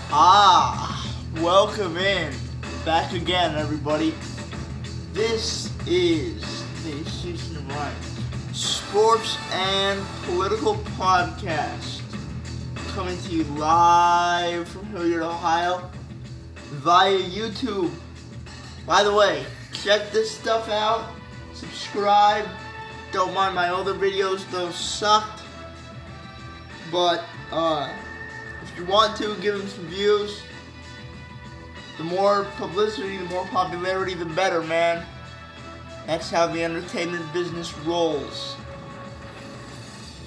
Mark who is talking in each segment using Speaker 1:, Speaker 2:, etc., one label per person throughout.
Speaker 1: Welcome in. Back again, everybody. This is the Ashish and Ryan Sports and Political Podcast, coming to you live from Hilliard, Ohio, via YouTube. By the way, check this stuff out. Subscribe. Don't mind my other videos, those sucked. But, if you want to, give them some views. The more publicity, the more popularity, the better, man. That's how the entertainment business rolls.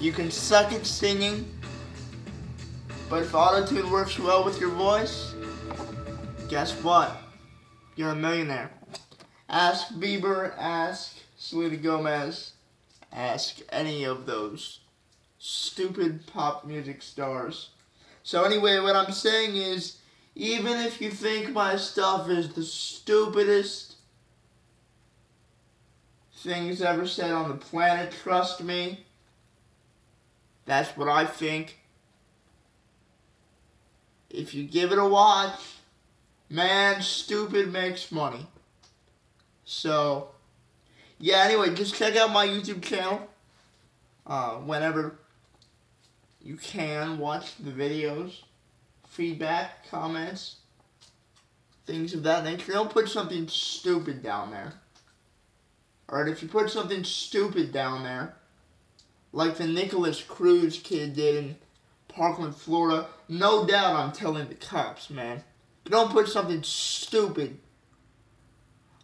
Speaker 1: You can suck at singing, but if auto-tune works well with your voice, guess what? You're a millionaire. Ask Bieber, ask Selena Gomez, ask any of those stupid pop music stars. So anyway, what I'm saying is, even if you think my stuff is the stupidest things ever said on the planet, trust me, that's what I think. If you give it a watch, man, stupid makes money. So, yeah, anyway, just check out my YouTube channel whenever you can. Watch the videos. Feedback, comments, things of that nature. Don't put something stupid down there. Alright, if you put something stupid down there, like the Nicholas Cruz kid did in Parkland, Florida, no doubt I'm telling the cops, man. But don't put something stupid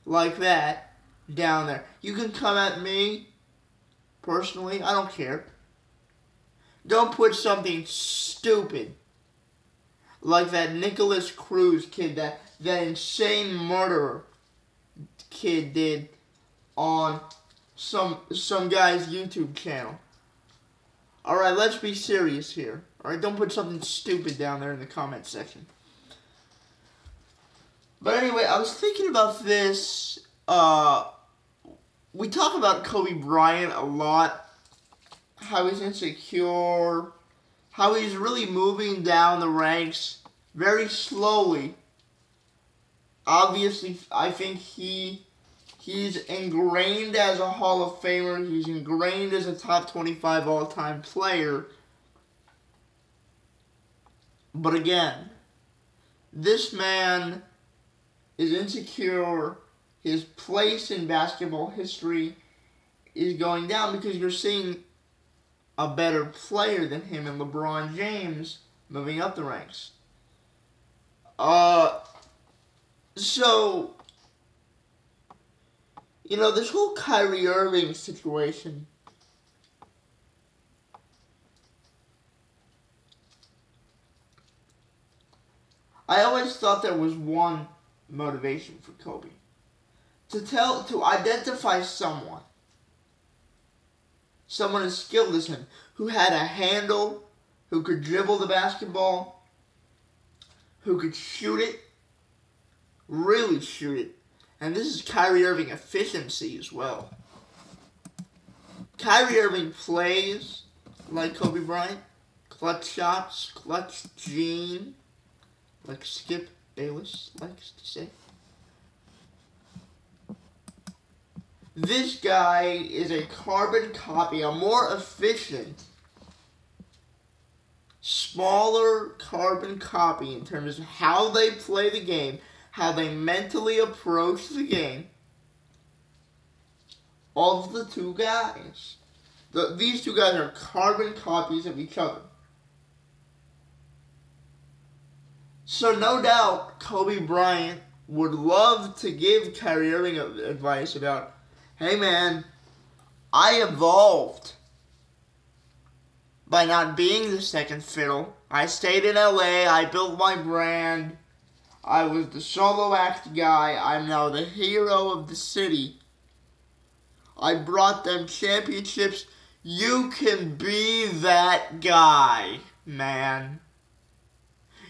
Speaker 1: like that down there. You can come at me, personally, I don't care. Don't put something stupid like that Nicholas Cruz kid, that insane murderer kid did on some guy's YouTube channel. Alright, let's be serious here. Alright, don't put something stupid down there in the comment section. But anyway, I was thinking about this. We talk about Kobe Bryant a lot. How he's insecure. How he's really moving down the ranks very slowly. Obviously, I think he's ingrained as a Hall of Famer. He's ingrained as a top 25 all-time player. But again, this man is insecure. His place in basketball history is going down because you're seeing a better player than him and LeBron James moving up the ranks. So, you know, this whole Kyrie Irving situation, I always thought there was one motivation for Kobe. To identify someone as skilled as him, who had a handle, who could dribble the basketball, who could shoot it, really shoot it. And this is Kyrie Irving efficiency as well. Kyrie Irving plays like Kobe Bryant. Clutch shots, clutch gene, like Skip Bayless likes to say. This guy is a carbon copy, a more efficient, smaller carbon copy in terms of how they play the game, how they mentally approach the game, of the two guys. These two guys are carbon copies of each other. So no doubt Kobe Bryant would love to give Kyrie Irving advice about, hey man, I evolved by not being the second fiddle. I stayed in LA, I built my brand, I was the solo act guy, I'm now the hero of the city. I brought them championships. You can be that guy, man.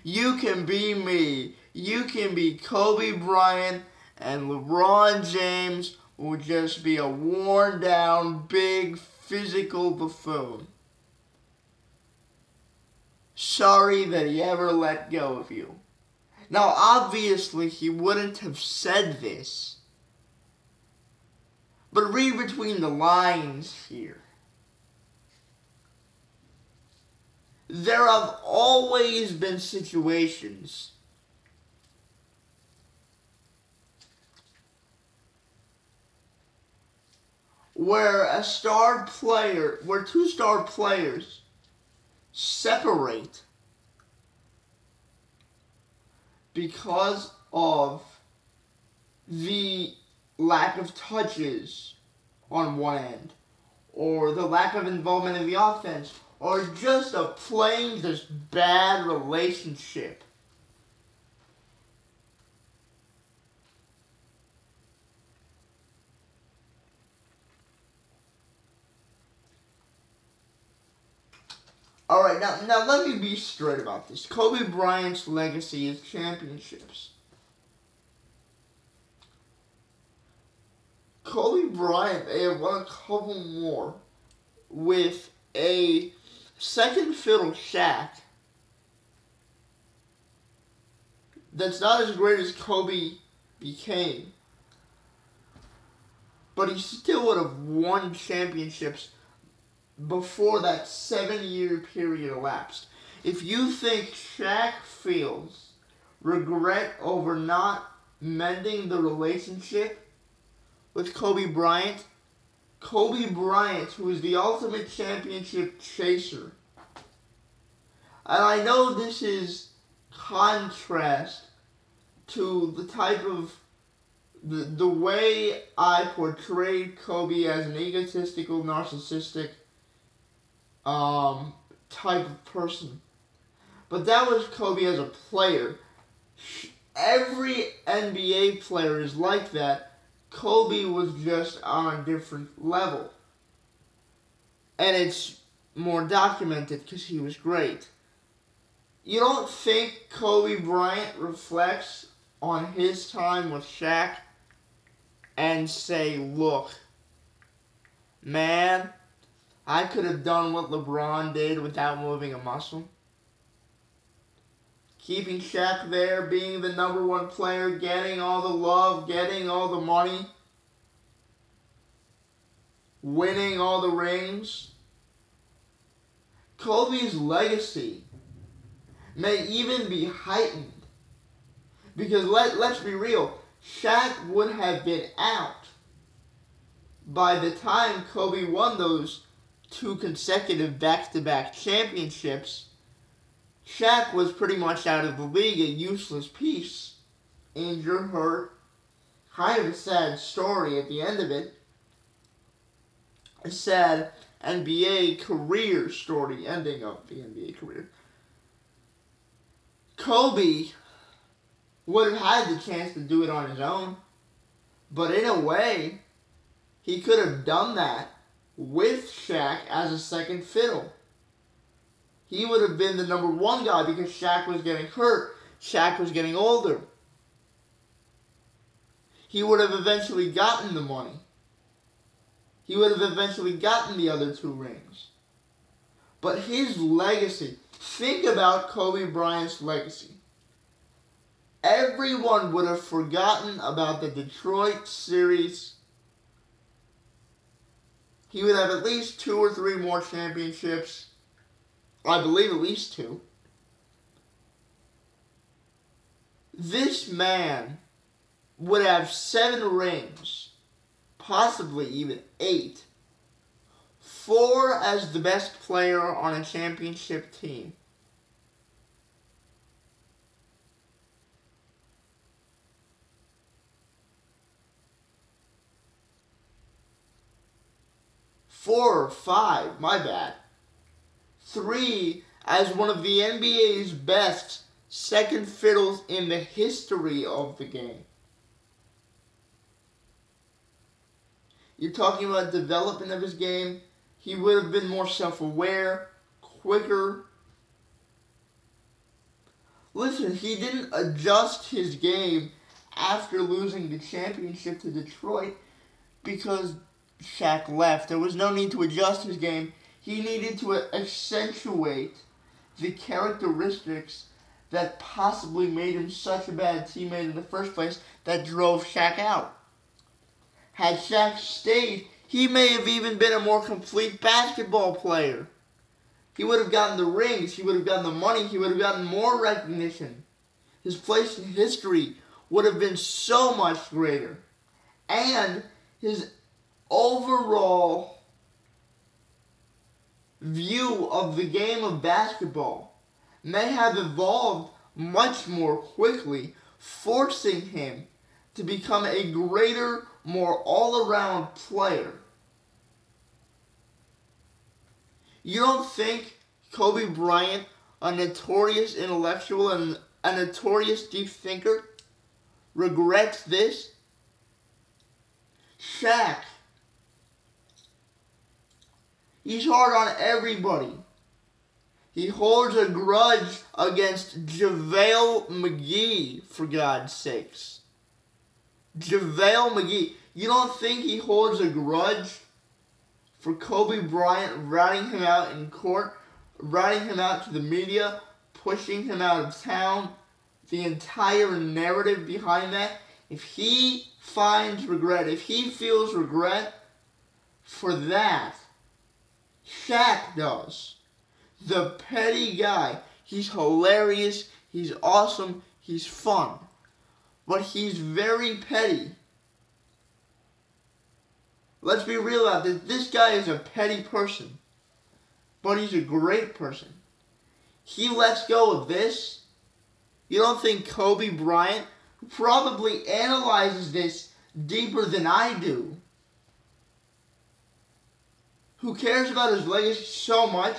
Speaker 1: You can be me. You can be Kobe Bryant, and LeBron James will just be a worn down, big, physical buffoon. Sorry that he ever let go of you. Now, obviously, he wouldn't have said this. But read between the lines here. There have always been situations where two star players separate because of the lack of touches on one end, or the lack of involvement in the offense, or just a plain just bad relationship. Alright, now let me be straight about this. Kobe Bryant's legacy is championships. Kobe Bryant may have won a couple more with a second fiddle Shaq that's not as great as Kobe became, but he still would have won championships before that 7-year period elapsed. If you think Shaq feels regret over not mending the relationship with Kobe Bryant, who is the ultimate championship chaser, and I know this is contrast to the type of the way I portrayed Kobe as an egotistical, narcissistic type of person. But that was Kobe as a player. Every NBA player is like that. Kobe was just on a different level. And it's more documented because he was great. You don't think Kobe Bryant reflects on his time with Shaq and say, look, man, I could have done what LeBron did without moving a muscle? Keeping Shaq there, being the number one player, getting all the love, getting all the money, winning all the rings. Kobe's legacy may even be heightened. Because let's be real, Shaq would have been out by the time Kobe won those 2 consecutive back-to-back championships. Shaq was pretty much out of the league, a useless piece. Injured, hurt. Kind of a sad story at the end of it. A sad NBA career story, ending of the NBA career. Kobe would have had the chance to do it on his own. But in a way, he could have done that with Shaq as a second fiddle. He would have been the number one guy because Shaq was getting hurt. Shaq was getting older. He would have eventually gotten the money. He would have eventually gotten the other 2 rings. But his legacy, think about Kobe Bryant's legacy. Everyone would have forgotten about the Detroit series. He would have at least 2 or 3 more championships. I believe at least 2. This man would have 7 rings, possibly even 8. 4 as the best player on a championship team. Four or 5, my bad. 3 as one of the NBA's best second fiddles in the history of the game. You're talking about development of his game. He would have been more self-aware, quicker. Listen, he didn't adjust his game after losing the championship to Detroit because Shaq left. There was no need to adjust his game. He needed to accentuate the characteristics that possibly made him such a bad teammate in the first place that drove Shaq out. Had Shaq stayed, he may have even been a more complete basketball player. He would have gotten the rings, he would have gotten the money, he would have gotten more recognition. His place in history would have been so much greater. And his overall view of the game of basketball may have evolved much more quickly, forcing him to become a greater, more all-around player. You don't think Kobe Bryant, a notorious intellectual and a notorious deep thinker, regrets this? Shaq, he's hard on everybody. He holds a grudge against JaVale McGee, for God's sakes. JaVale McGee. You don't think he holds a grudge for Kobe Bryant ratting him out in court, ratting him out to the media, pushing him out of town, the entire narrative behind that? If he finds regret, if he feels regret for that, Shaq does. The petty guy. He's hilarious, he's awesome, he's fun. But he's very petty. Let's be real about this. This guy is a petty person. But he's a great person. He lets go of this. You don't think Kobe Bryant, who probably analyzes this deeper than I do, who cares about his legacy so much,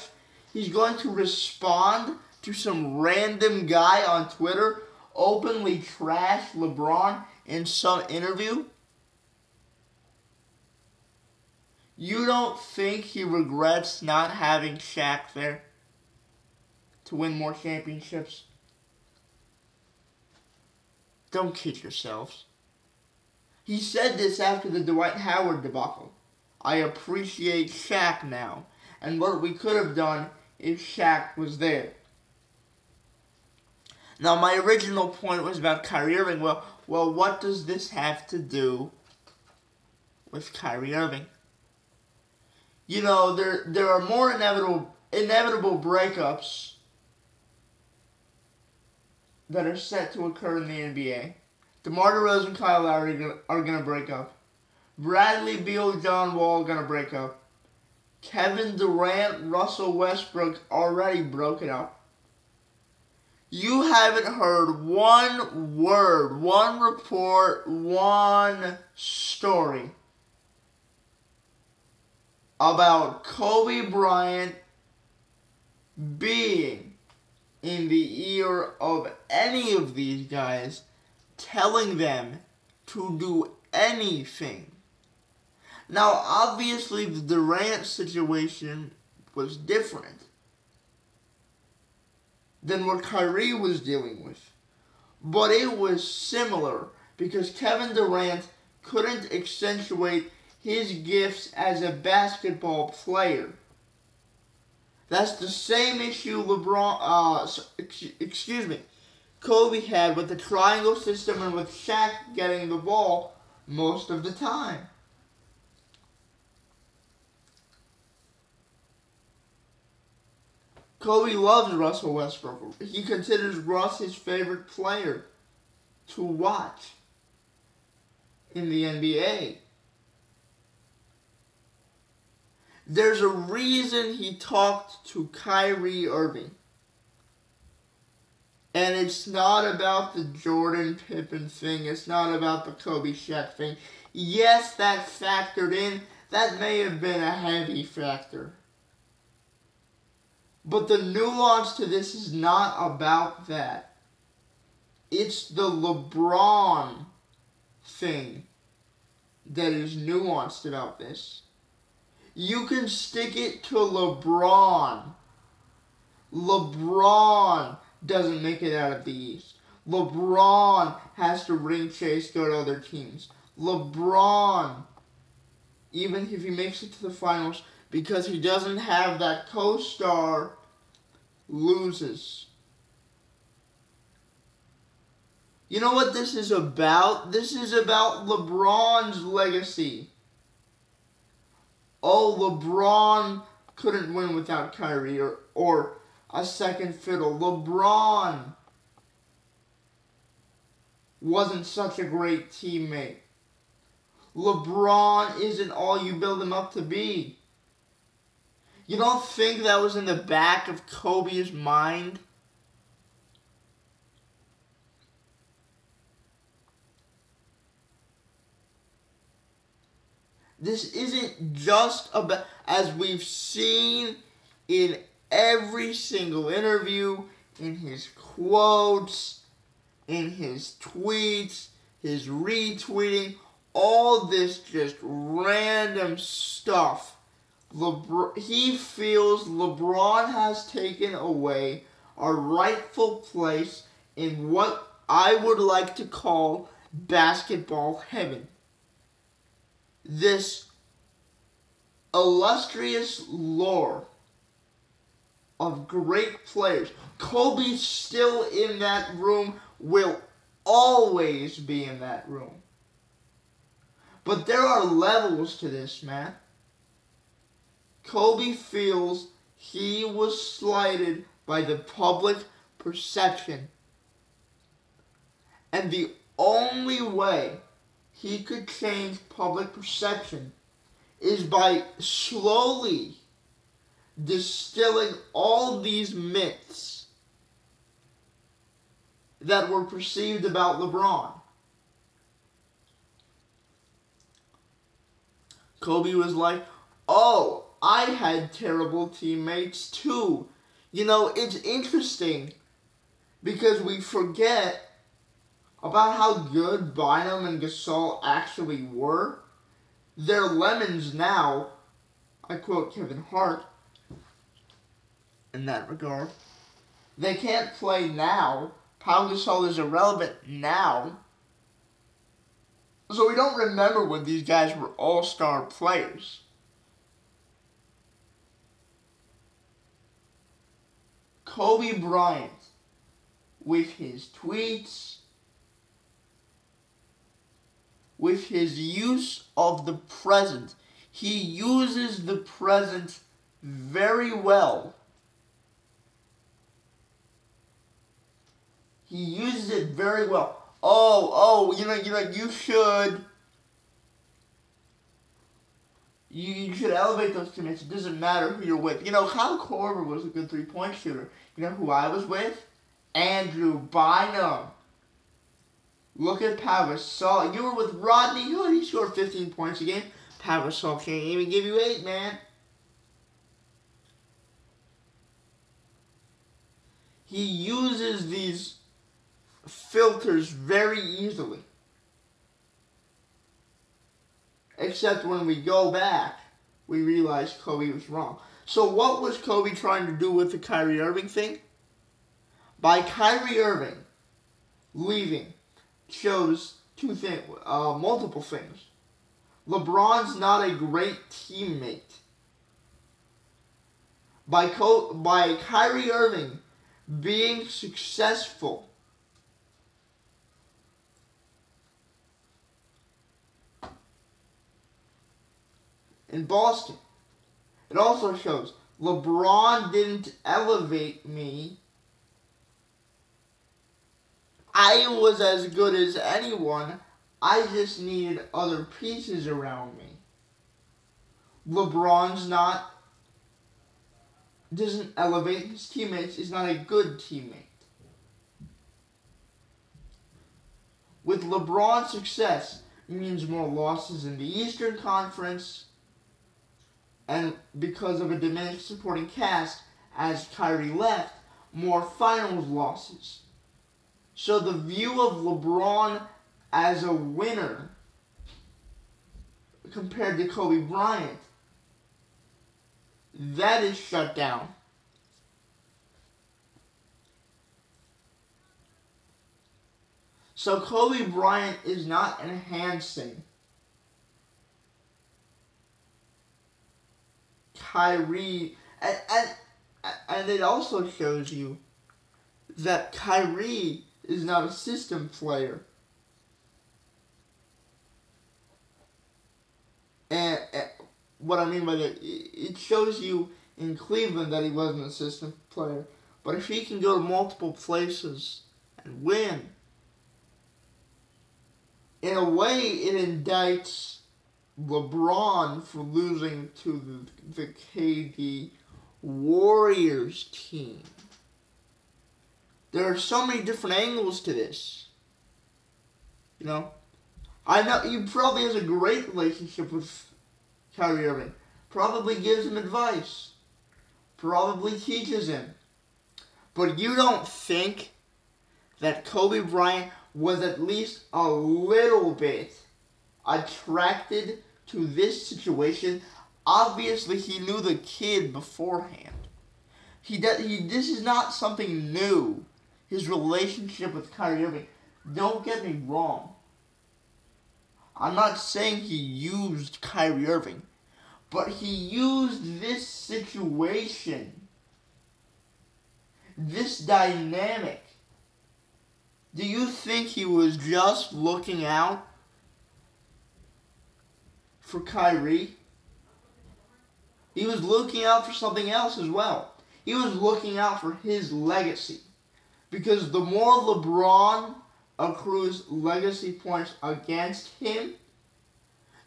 Speaker 1: he's going to respond to some random guy on Twitter openly trash LeBron in some interview? You don't think he regrets not having Shaq there to win more championships? Don't kid yourselves. He said this after the Dwight Howard debacle. I appreciate Shaq now, and what we could have done if Shaq was there. Now, my original point was about Kyrie Irving. Well, what does this have to do with Kyrie Irving? You know, there are more inevitable breakups that are set to occur in the NBA. DeMar DeRozan and Kyle Lowry are going to break up. Bradley Beal, John Wall going to break up. Kevin Durant, Russell Westbrook already broken up. You haven't heard one word, one report, one story about Kobe Bryant being in the ear of any of these guys, telling them to do anything. Now, obviously, the Durant situation was different than what Kyrie was dealing with. But it was similar because Kevin Durant couldn't accentuate his gifts as a basketball player. That's the same issue Kobe had with the triangle system and with Shaq getting the ball most of the time. Kobe loves Russell Westbrook. He considers Russ his favorite player to watch in the NBA. There's a reason he talked to Kyrie Irving. And it's not about the Jordan Pippen thing. It's not about the Kobe Shaq thing. Yes, that factored in. That may have been a heavy factor. But the nuance to this is not about that. It's the LeBron thing that is nuanced about this. You can stick it to LeBron. LeBron doesn't make it out of the East. LeBron has to ring chase, go to other teams. LeBron, even if he makes it to the finals, because he doesn't have that co-star loses. You know what this is about? This is about LeBron's legacy. Oh, LeBron couldn't win without Kyrie or a second fiddle. LeBron wasn't such a great teammate. LeBron isn't all you build him up to be. You don't think that was in the back of Kobe's mind? This isn't just about, as we've seen in every single interview, in his quotes, in his tweets, his retweeting, all this just random stuff. He feels LeBron has taken away our rightful place in what I would like to call basketball heaven. This illustrious lore of great players. Kobe's still in that room, will always be in that room. But there are levels to this, man. Kobe feels he was slighted by the public perception. And the only way he could change public perception is by slowly distilling all these myths that were perceived about LeBron. Kobe was like, oh, I had terrible teammates too. You know, it's interesting because we forget about how good Bynum and Gasol actually were. They're lemons now. I quote Kevin Hart in that regard. They can't play now. Pau Gasol is irrelevant now. So we don't remember when these guys were all-star players. Kobe Bryant, with his tweets, with his use of the present, he uses the present very well. He uses it very well. You should elevate those teammates. It doesn't matter who you're with. You know, Kyle Korver was a good three-point shooter. You know who I was with? Andrew Bynum. Look at Pau Gasol. You were with Rodney Hood. He scored 15 points a game. Pau Gasol can't even give you 8, man. He uses these filters very easily. Except when we go back, we realize Kobe was wrong. So what was Kobe trying to do with the Kyrie Irving thing? By Kyrie Irving leaving, shows multiple things. LeBron's not a great teammate. By Kyrie Irving being successful, in Boston, it also shows LeBron didn't elevate me. I was as good as anyone. I just needed other pieces around me. Doesn't elevate his teammates, is not a good teammate. With LeBron's success, it means more losses in the Eastern Conference, and because of a diminished supporting cast, as Kyrie left, more finals losses. So the view of LeBron as a winner compared to Kobe Bryant, that is shut down. So Kobe Bryant is not enhancing Kyrie, and And it also shows you that Kyrie is not a system player. And what I mean by that, it shows you in Cleveland that he wasn't a system player. But if he can go to multiple places and win, in a way it indicts LeBron for losing to the KD Warriors team. There are so many different angles to this. You know? I know he probably has a great relationship with Kyrie Irving. Probably gives him advice. Probably teaches him. But you don't think that Kobe Bryant was at least a little bit attracted to this situation? Obviously, he knew the kid beforehand. This is not something new. His relationship with Kyrie Irving. Don't get me wrong. I'm not saying he used Kyrie Irving, but he used this situation, this dynamic. Do you think he was just looking out for Kyrie? He was looking out for something else as well. He was looking out for his legacy. Because the more LeBron accrues legacy points against him,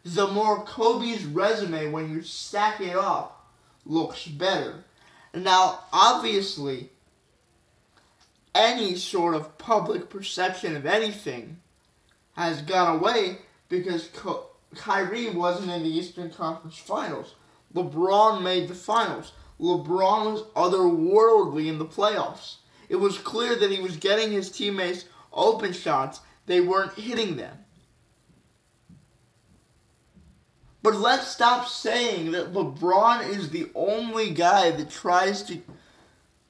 Speaker 1: the more Kobe's resume, when you stack it up, looks better. Now, obviously, any sort of public perception of anything has gone away because Kyrie wasn't in the Eastern Conference Finals. LeBron made the finals. LeBron was otherworldly in the playoffs. It was clear that he was getting his teammates open shots. They weren't hitting them. But let's stop saying that LeBron is the only guy that tries to...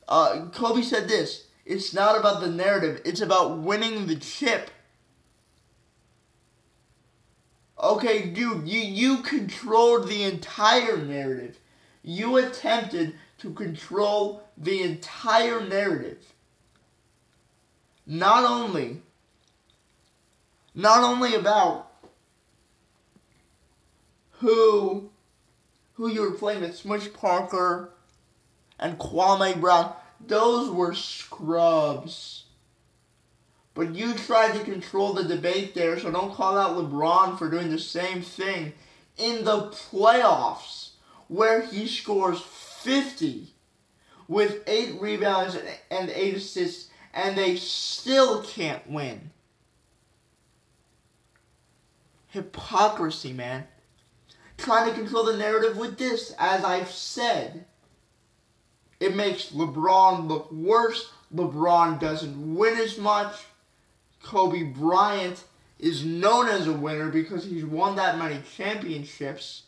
Speaker 1: Kobe said this, it's not about the narrative, it's about winning the chip. Okay, dude, you controlled the entire narrative. You attempted to control the entire narrative. Not only about who you were playing with, Smush Parker and Kwame Brown. Those were scrubs. But you tried to control the debate there, so don't call out LeBron for doing the same thing in the playoffs, where he scores 50 with 8 rebounds and 8 assists, and they still can't win. Hypocrisy, man. Trying to control the narrative with this, as I've said. It makes LeBron look worse. LeBron doesn't win as much. Kobe Bryant is known as a winner because he's won that many championships.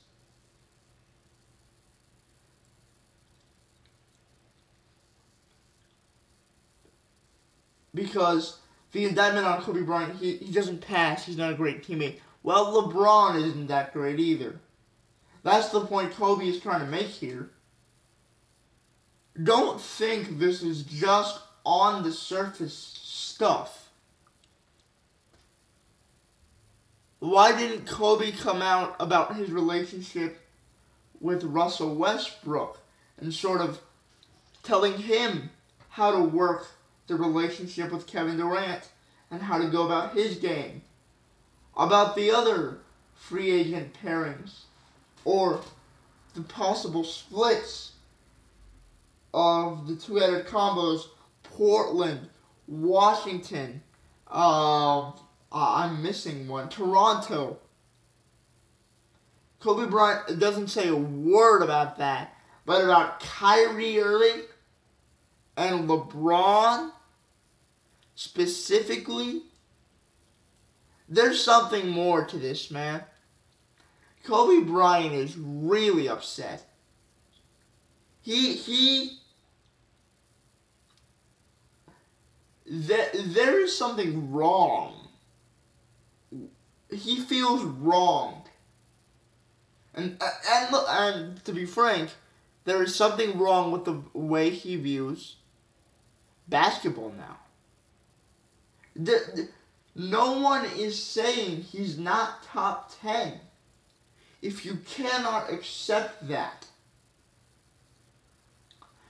Speaker 1: Because the indictment on Kobe Bryant, he doesn't pass, he's not a great teammate. Well, LeBron isn't that great either. That's the point Kobe is trying to make here. Don't think this is just on the surface stuff. Why didn't Kobe come out about his relationship with Russell Westbrook and sort of telling him how to work the relationship with Kevin Durant and how to go about his game? About the other free agent pairings or the possible splits of the two-headed combos, Portland, Washington, I'm missing one, Toronto. Kobe Bryant doesn't say a word about that, but about Kyrie Irving and LeBron specifically, there's something more to this, man. Kobe Bryant is really upset. There is something wrong. He feels wronged. And to be frank, there is something wrong with the way he views basketball now. No one is saying he's not top 10. If you cannot accept that,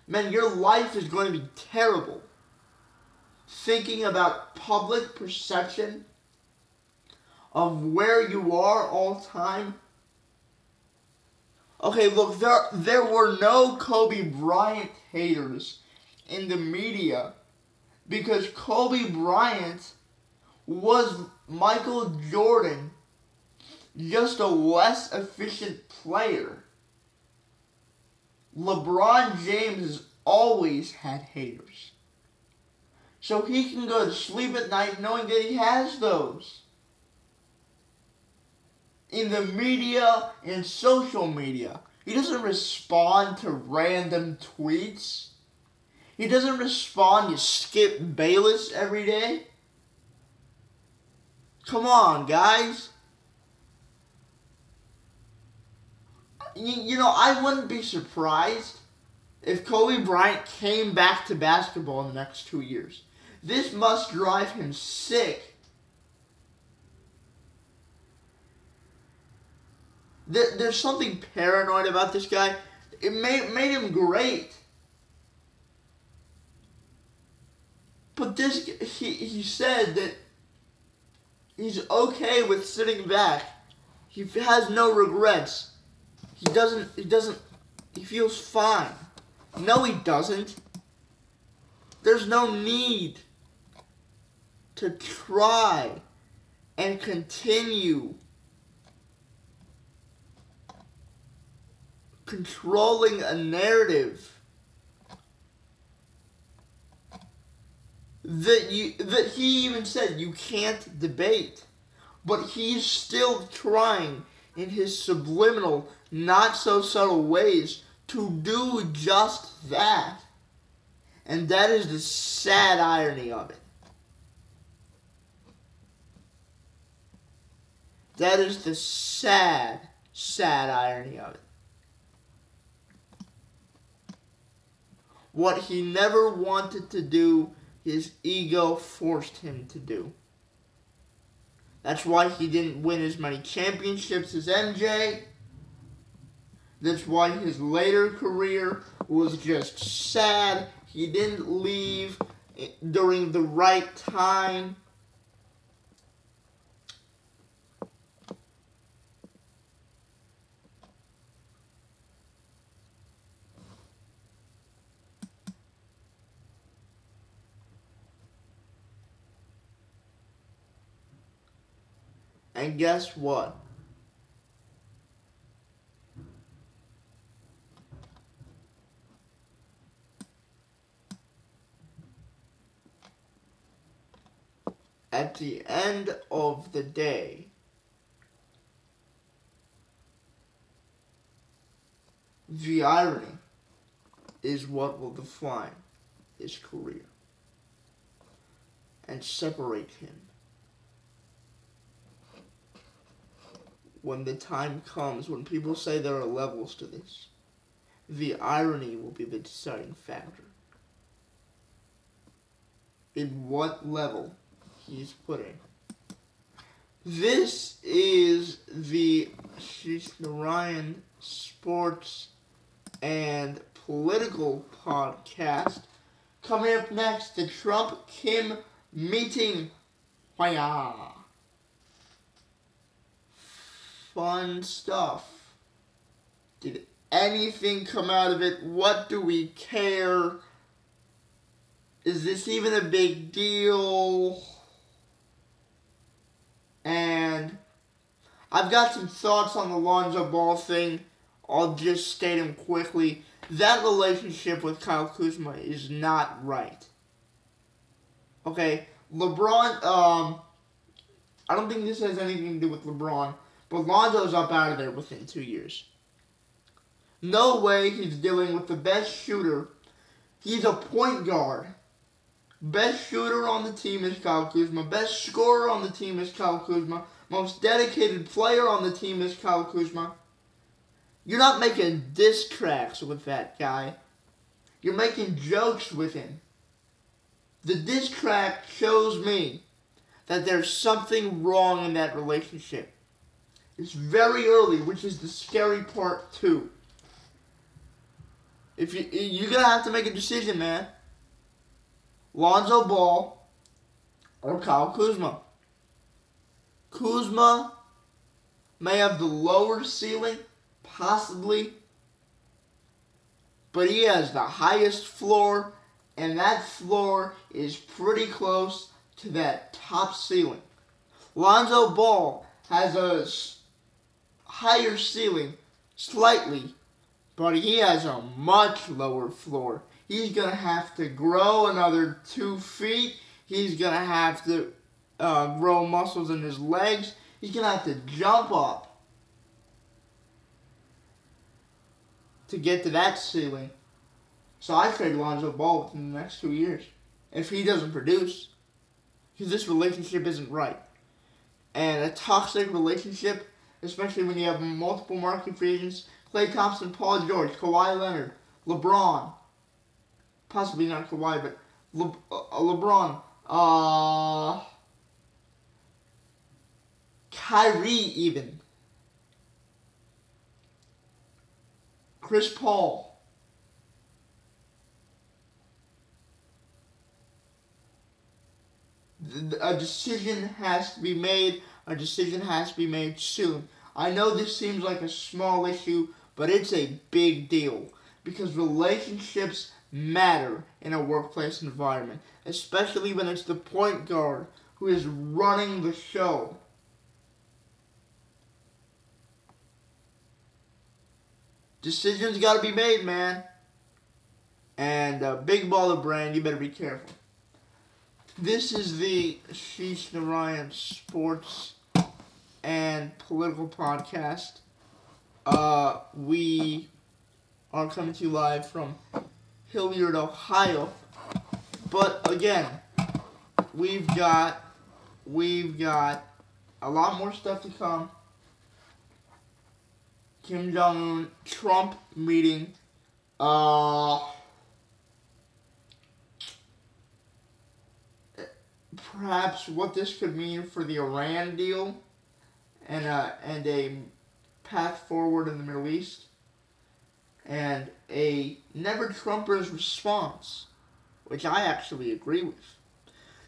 Speaker 1: man, your life is going to be terrible. Thinking about public perception of where you are all time. Okay, look, there were no Kobe Bryant haters in the media because Kobe Bryant was Michael Jordan, just a less efficient player. LeBron James has always had haters. So he can go to sleep at night knowing that he has those. In the media and social media, he doesn't respond to random tweets. He doesn't respond to Skip Bayless every day. Come on, guys. You know, I wouldn't be surprised if Kobe Bryant came back to basketball in the next 2 years. This must drive him sick. There's something paranoid about this guy. It made him great. But he said that he's okay with sitting back. He has no regrets. He feels fine. No, he doesn't. There's no need to try and continue controlling a narrative that he even said you can't debate. But he's still trying in his subliminal, not so subtle ways to do just that. And that is the sad irony of it. That is the sad, sad irony of it. What he never wanted to do, his ego forced him to do. That's why he didn't win as many championships as MJ. That's why his later career was just sad. He didn't leave during the right time. And guess what? At the end of the day, the irony is what will define his career and separate him. When the time comes, when people say there are levels to this, the irony will be the deciding factor. In what level he's putting. This is the Ashish Narayan Sports and Political Podcast. Coming up next, the Trump-Kim meeting. Hiya. Fun stuff. Did anything come out of it? What do we care? Is this even a big deal? And I've got some thoughts on the Lonzo Ball thing. I'll just state them quickly. That relationship with Kyle Kuzma is not right. Okay, LeBron, I don't think this has anything to do with LeBron, but Lonzo's up out of there within 2 years. No way he's dealing with the best shooter. He's a point guard. Best shooter on the team is Kyle Kuzma. Best scorer on the team is Kyle Kuzma. Most dedicated player on the team is Kyle Kuzma. You're not making diss tracks with that guy. You're making jokes with him. The diss track shows me that there's something wrong in that relationship. It's very early, which is the scary part too. If you're gonna have to make a decision, man. Lonzo Ball or Kyle Kuzma. Kuzma may have the lower ceiling, possibly, but he has the highest floor, and that floor is pretty close to that top ceiling. Lonzo Ball has a higher ceiling, slightly, but he has a much lower floor. He's going to have to grow another 2 feet. He's going to have to grow muscles in his legs. He's going to have to jump up to get to that ceiling. So I trade Lonzo Ball within the next 2 years if he doesn't produce, because this relationship isn't right. And a toxic relationship, especially when you have multiple marquee free agents, Klay Thompson, Paul George, Kawhi Leonard, LeBron, possibly not Kawhi, but LeBron, Kyrie even, Chris Paul. A decision has to be made. A decision has to be made soon. I know this seems like a small issue, but it's a big deal because relationships matter in a workplace environment, especially when it's the point guard who is running the show. Decisions got to be made, man. And Big Baller Brand, you better be careful. This is the Ashish Narayan Sports and Political Podcast. We are coming to you live from Hilliard, Ohio. But again, we've got a lot more stuff to come. Kim Jong-un, Trump meeting. Perhaps what this could mean for the Iran deal and a path forward in the Middle East, and a Never Trumpers response, which I actually agree with.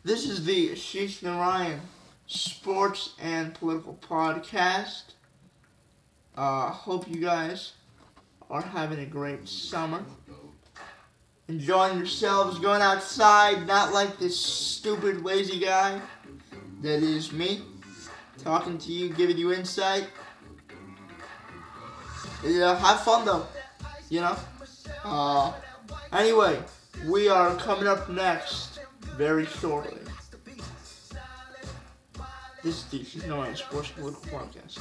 Speaker 1: This is the Ashish Narayan Sports and Political Podcast. Hope you guys are having a great summer. Enjoying yourselves, going outside, not like this stupid, lazy guy that is me, talking to you, giving you insight. Yeah, have fun though, you know. Anyway, we are coming up next very shortly. This is the Ashish Narayan Sports Political Podcast.